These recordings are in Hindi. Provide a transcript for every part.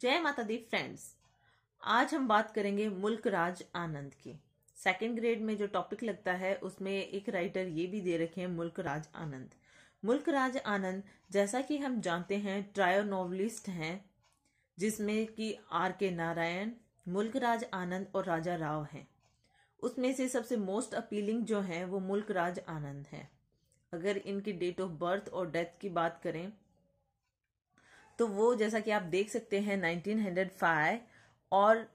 जय माता दी फ्रेंड्स। आज हम बात करेंगे मुल्क राज आनंद की। सेकंड ग्रेड में जो टॉपिक लगता है उसमें एक राइटर ये भी दे रखे हैं मुल्क राज आनंद। मुल्क राज आनंद जैसा कि हम जानते हैं ट्रायो नॉवलिस्ट हैं, जिसमें कि आर के नारायण, मुल्क राज आनंद और राजा राव हैं। उसमें से सबसे मोस्ट अपीलिंग जो है वो मुल्क राज आनंद है। अगर इनकी डेट ऑफ बर्थ और डेथ की बात करें तो वो जैसा कि आप देख सकते हैं 1905 और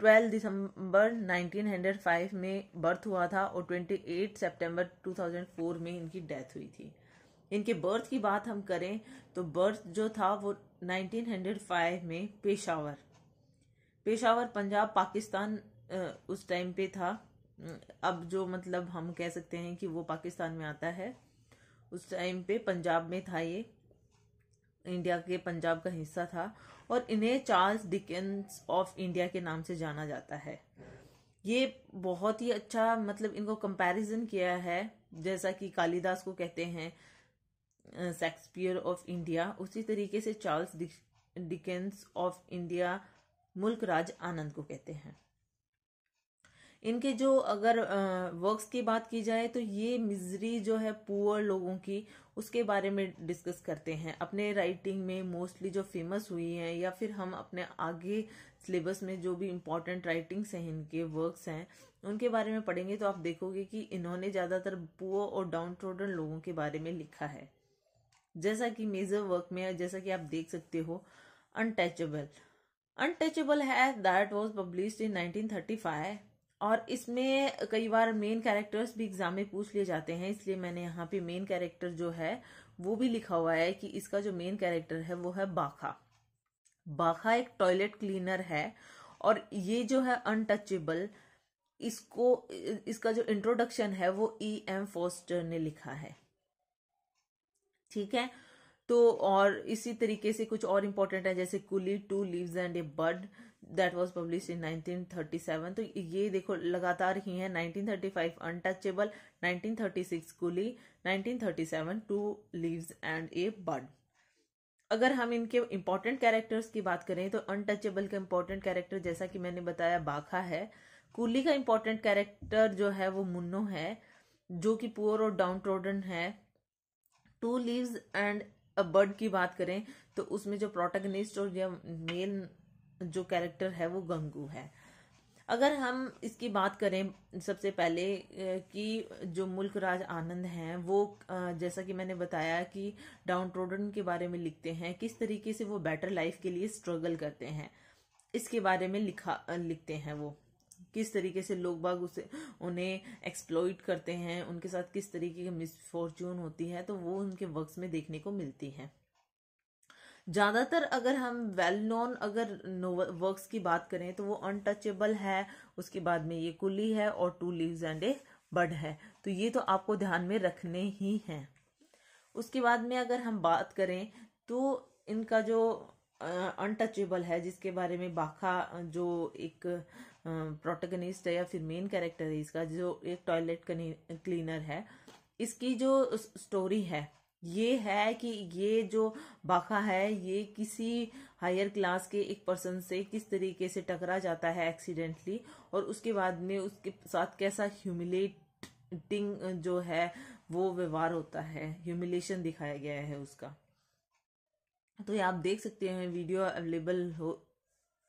12 दिसंबर 1905 में बर्थ हुआ था और 28 सितंबर 2004 में इनकी डेथ हुई थी। इनके बर्थ की बात हम करें तो बर्थ जो था वो 1905 में पेशावर पंजाब पाकिस्तान उस टाइम पे था। अब जो मतलब हम कह सकते हैं कि वो पाकिस्तान में आता है, उस टाइम पे पंजाब में था, ये इंडिया के पंजाब का हिस्सा था और इन्हें चार्ल्स डिकेंस ऑफ इंडिया के नाम से जाना जाता है। ये बहुत ही अच्छा मतलब इनको कंपैरिजन किया है, जैसा कि कालिदास को कहते हैं शेक्सपियर ऑफ इंडिया, उसी तरीके से चार्ल्स डिकेंस ऑफ इंडिया मुल्क राज आनंद को कहते हैं। इनके जो अगर वर्क्स की बात की जाए तो ये मिजरी जो है पुअर लोगों की, उसके बारे में डिस्कस करते हैं अपने राइटिंग में। मोस्टली जो फेमस हुई हैं या फिर हम अपने आगे सिलेबस में जो भी इम्पोर्टेंट राइटिंग्स हैं, इनके वर्क्स हैं, उनके बारे में पढ़ेंगे तो आप देखोगे कि इन्होंने ज़्यादातर पुअर और डाउन ट्रोडन लोगों के बारे में लिखा है। जैसा कि मेजर वर्क में जैसा कि आप देख सकते हो अनटचेबल है, दैट वाज पब्लिश्ड इन 1935 और इसमें कई बार मेन कैरेक्टर्स भी एग्जाम में पूछ लिए जाते हैं, इसलिए मैंने यहाँ पे मेन कैरेक्टर जो है वो भी लिखा हुआ है कि इसका जो मेन कैरेक्टर है वो है बाखा एक टॉयलेट क्लीनर है। और ये जो है अनटचेबल, इसका जो इंट्रोडक्शन है वो E.M. फोस्टर ने लिखा है। ठीक है, तो और इसी तरीके से कुछ और इम्पोर्टेंट है, जैसे Coolie, 2 leaves and a bud, that was published in 1937। तो ये देखो लगातार ही है, 1935 untouchable, 1936 Coolie, 1937 2 leaves and a bud. अगर हम इनके इम्पोर्टेंट कैरेक्टर्स की बात करें तो अनटचेबल का इम्पोर्टेंट कैरेक्टर जैसा कि मैंने बताया बाखा है। कुली का इम्पोर्टेंट कैरेक्टर जो है वो मुन्नो है, जो कि पुअर और डाउन ट्रोडन है। 2 लीव्स एंड अ बर्ड की बात करें तो उसमें जो प्रोटैगनिस्ट और या मेल जो कैरेक्टर है वो गंगू है। अगर हम इसकी बात करें सबसे पहले कि जो मुल्क राज आनंद हैं वो जैसा कि मैंने बताया कि डाउन ट्रोडन के बारे में लिखते हैं, किस तरीके से वो बेटर लाइफ के लिए स्ट्रगल करते हैं, इसके बारे में लिखते हैं। वो किस तरीके से लोग बाग उन्हें एक्सप्लॉइट करते हैं, उनके साथ किस तरीके की मिसफॉर्च्यून होती है, तो वो उनके वर्क्स में देखने को मिलती है। ज्यादातर अगर हम वेल नोन अगर वर्क्स की बात करें तो वो अनटचेबल है, उसके बाद में ये कुली है और 2 लीव्स एंड ए बड है। तो ये तो आपको ध्यान में रखने ही हैं। उसके बाद में अगर हम बात करें तो इनका जो अनटचेबल है, जिसके बारे में बाखा जो एक प्रोटैगनिस्ट है या फिर मेन कैरेक्टर है इसका, जो एक टॉयलेट क्लीनर है, इसकी जो स्टोरी है ये है कि ये जो बाखा है ये किसी हायर क्लास के एक पर्सन से किस तरीके से टकरा जाता है एक्सीडेंटली, और उसके बाद में उसके साथ कैसा ह्यूमिलेटिंग जो है वो व्यवहार होता है, ह्यूमिलेशन दिखाया गया है उसका। तो ये आप देख सकते हैं, वीडियो अवेलेबल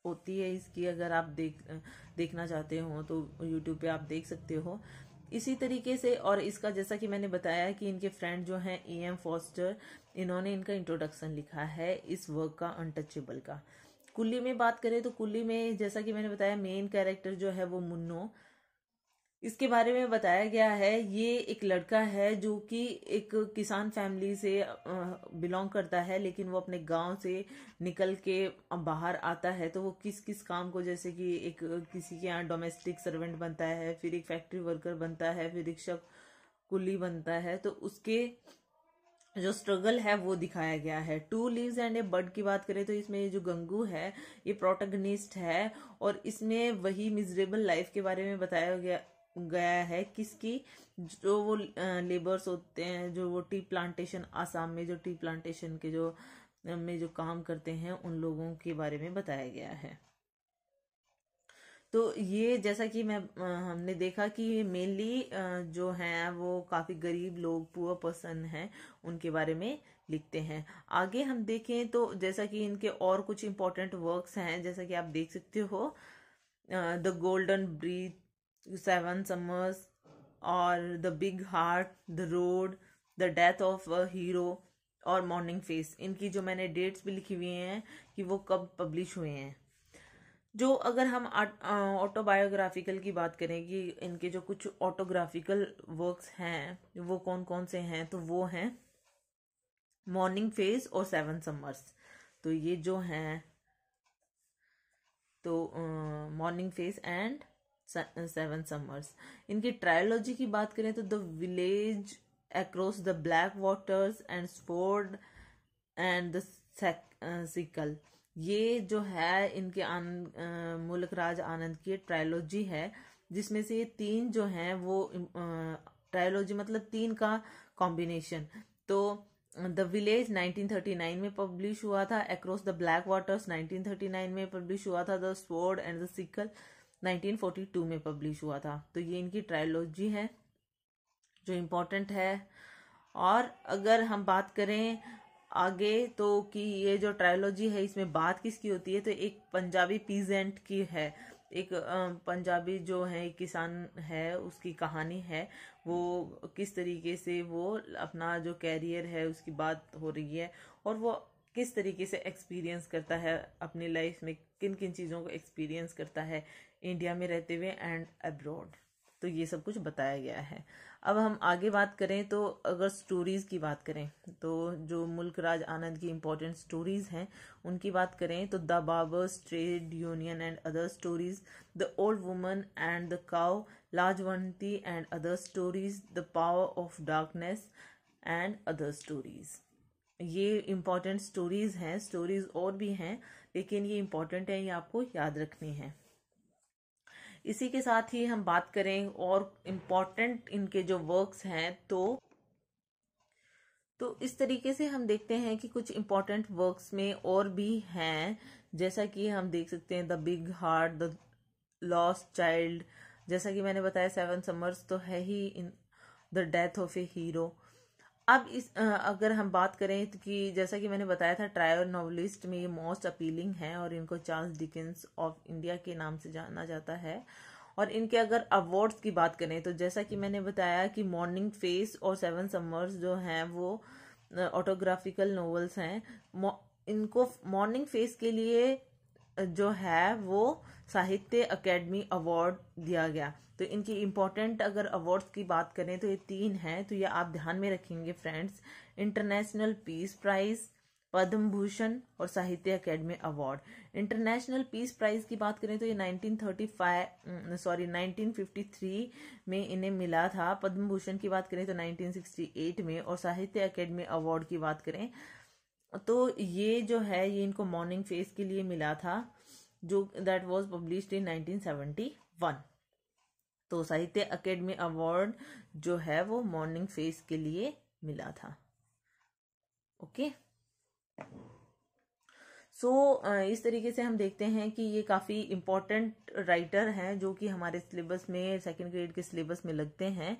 होती है इसकी, अगर आप देखना चाहते हो तो यूट्यूब पे आप देख सकते हो। इसी तरीके से और इसका जैसा कि मैंने बताया कि इनके फ्रेंड जो हैं E.M. फोस्टर, इन्होंने इनका इंट्रोडक्शन लिखा है इस वर्क का, अनटचेबल का। कुल्ली में बात करें तो कुल्ली में जैसा कि मैंने बताया मेन कैरेक्टर जो है वो मुन्नो, इसके बारे में बताया गया है। ये एक लड़का है जो कि एक किसान फैमिली से बिलोंग करता है, लेकिन वो अपने गांव से निकल के बाहर आता है तो वो किस किस काम को, जैसे कि एक किसी के यहाँ डोमेस्टिक सर्वेंट बनता है, फिर एक फैक्ट्री वर्कर बनता है, फिर रिक्शा कुली बनता है, तो उसके जो स्ट्रगल है वो दिखाया गया है। 2 लीव्स एंड ए बर्ड की बात करें तो इसमें ये जो गंगू है ये प्रोटैगनिस्ट है और इसमें वही मिजरेबल लाइफ के बारे में बताया गया है किसकी, जो वो लेबर्स होते हैं, जो वो टी प्लांटेशन, आसाम में जो टी प्लांटेशन के जो में जो काम करते हैं उन लोगों के बारे में बताया गया है। तो ये जैसा कि हमने देखा कि मेनली जो हैं वो काफ़ी गरीब लोग, पुअर पर्सन हैं, उनके बारे में लिखते हैं। आगे हम देखें तो जैसा कि इनके और कुछ इम्पोर्टेंट वर्क्स हैं, जैसा कि आप देख सकते हो the golden breath, seven summers और the big heart, the road, the death of a hero और मॉर्निंग फेस। इनकी जो मैंने डेट्स भी लिखी हुई हैं कि वो कब पब्लिश हुए हैं। जो अगर हम ऑटोबायोग्राफिकल की बात करें कि इनके जो कुछ ऑटोग्राफिकल वर्क्स हैं वो कौन कौन से हैं, तो वो हैं मॉर्निंग फेस और सेवन समर्स। तो ये जो हैं तो morning face and seven summers. इनकी ट्रायोलॉजी की बात करें तो the village across the black waters and sword and the sickle, ये जो है इनके मुल्क राज आनंद की ट्रायोलॉजी है, जिसमें से ये तीन जो हैं वो ट्रायोलॉजी मतलब तीन का कॉम्बिनेशन। तो द विलेज 1939 में पब्लिश हुआ था, अक्रॉस द ब्लैक वाटर्स 1939 में पब्लिश हुआ था, the sword and the sickle 1942 में पब्लिश हुआ था। तो ये इनकी ट्रायोलॉजी है जो इम्पोर्टेंट है। और अगर हम बात करें आगे तो कि ये जो ट्रायोलॉजी है इसमें बात किसकी होती है, तो एक पंजाबी पीजेंट की है। एक पंजाबी जो है किसान है, उसकी कहानी है, वो किस तरीके से वो अपना जो कैरियर है उसकी बात हो रही है, और वो किस तरीके से एक्सपीरियंस करता है अपनी लाइफ में, किन किन चीज़ों को एक्सपीरियंस करता है इंडिया में रहते हुए एंड अब्रॉड। तो ये सब कुछ बताया गया है। अब हम आगे बात करें तो अगर स्टोरीज की बात करें तो जो मुल्क राज आनंद की इम्पोर्टेंट स्टोरीज हैं उनकी बात करें तो the Babar's trade union and other stories, the old woman and the cow, Lajwanti and other stories, the power of darkness and other stories. ये इम्पोर्टेंट स्टोरीज हैं। स्टोरीज और भी हैं लेकिन ये इम्पोर्टेंट है, ये आपको याद रखनी है। इसी के साथ ही हम बात करें और इम्पोर्टेंट इनके जो वर्क्स हैं तो इस तरीके से हम देखते हैं कि कुछ इम्पोर्टेंट वर्क्स में और भी हैं, जैसा कि हम देख सकते हैं the big heart, the lost child, जैसा कि मैंने बताया सेवन समर्स तो है ही, in the death of a hero. अब अगर हम बात करें तो कि जैसा कि मैंने बताया था ट्रायल नॉवलिस्ट में ये मोस्ट अपीलिंग है और इनको चार्ल्स डिकेंस ऑफ इंडिया के नाम से जाना जाता है। और इनके अगर अवार्ड्स की बात करें तो जैसा कि मैंने बताया कि मॉर्निंग फेस और सेवन समर्स जो हैं वो ऑटोग्राफिकल नॉवेल्स हैं। इनको मॉर्निंग फेस के लिए जो है वो साहित्य अकेडमी अवार्ड दिया गया। तो इनकी इम्पोर्टेंट अगर अवार्ड्स की बात करें तो ये तीन हैं, तो ये आप ध्यान में रखेंगे friends, international peace prize, Padma Bhushan और Sahitya Akademi award. International peace prize की बात करें तो ये 1953 में इन्हें मिला था। पद्म भूषण की बात करें तो 1968 में, और साहित्य अकेडमी अवार्ड की बात करें तो ये जो है ये इनको मॉर्निंग फेस के लिए मिला था, जो दैट वाज पब्लिश्ड इन 1971। तो साहित्य अकेडमी अवार्ड जो है वो मॉर्निंग फेस के लिए मिला था। ओके, इस तरीके से हम देखते हैं कि ये काफ़ी इम्पोर्टेंट राइटर हैं जो कि हमारे सिलेबस में, सेकेंड ग्रेड के सिलेबस में लगते हैं।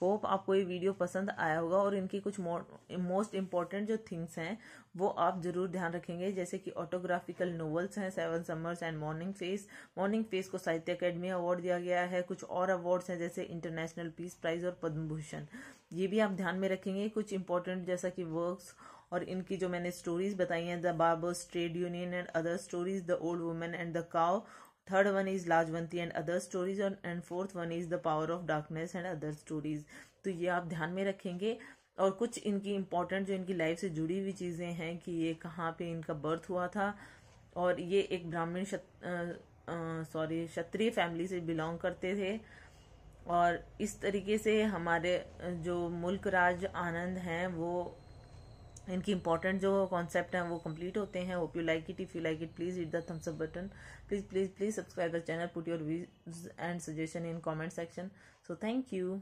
होप आपको ये वीडियो पसंद आया होगा और इनकी कुछ मोस्ट इम्पॉर्टेंट जो थिंग्स हैं वो आप जरूर ध्यान रखेंगे, जैसे कि ऑटोग्राफिकल नोवेल्स हैं seven summers and morning face. Morning face को साहित्य अकेडमी अवार्ड दिया गया है। कुछ और अवार्ड्स हैं जैसे इंटरनेशनल पीस प्राइज और पद्म भूषण, ये भी आप ध्यान में रखेंगे। कुछ इंपॉर्टेंट जैसा कि वर्क्स और इनकी जो मैंने स्टोरीज बताई हैं, the Babar's trade union and other stories, the old woman and the cow, third one is Lajwanti and other stories, and fourth one is the power of darkness and other stories. तो ये आप ध्यान में रखेंगे। और कुछ इनकी इम्पोर्टेंट जो इनकी लाइफ से जुड़ी हुई चीज़ें हैं कि ये कहाँ पे इनका बर्थ हुआ था, और ये एक ब्राह्मण क्षत्रिय फैमिली से बिलोंग करते थे। और इस तरीके से हमारे जो मुल्क राज आनंद हैं वो इनकी इंपॉर्टेंट जो कॉन्सेप्ट हैं वो कंप्लीट होते हैं। Hope you like it. If you like it please hit the thumbs up button. Please subscribe the channel, put your views and suggestion in comment section. So thank you.